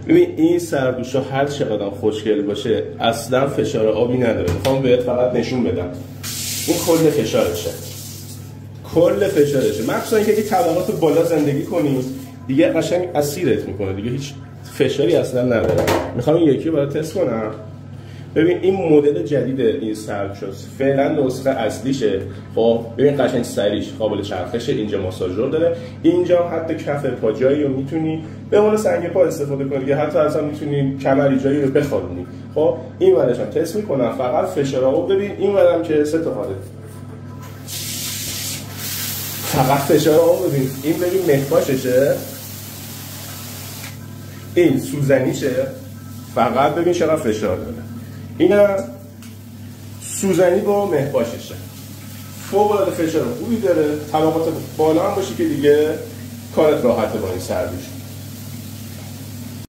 ببین این سردوشا هر چقدر خوشگل باشه اصلا فشار آبی نداره. میخوام بهت فقط نشون بدم این کل فشارشه، کل فشارشه. مخصوصا اینکه اگه طبقات بالا زندگی کنی دیگه قشنگ اسیرت میکنه، دیگه هیچ فشاری اصلا نداره. میخوام این یکی رو برات تست کنم. ببین این مدل جدید این سردوشاست، فعلا نسخه اصلیشه. خب ببین قشنگ سریش قابل چرخشه، اینجا ماساژور داره، اینجا حتی کف پا جایی رو میتونی به عنوان سنگ پا استفاده کنی، یا حتی اصلا میتونی کمری جایی رو بخارونی. خب این ورش هم تست میکنم، فقط فشارو ببین. این ورم که 3 تا حاله، فقط فشارو ببین. این ببین مهپاششه، این سوزنیشه، فقط ببین چقدر فشار داره. اینم سوزنی با مهپاششه، فوق‌العاده فشار خوبی داره. طبقات بالا هم باشه که دیگه کارت راحته با این سردوش.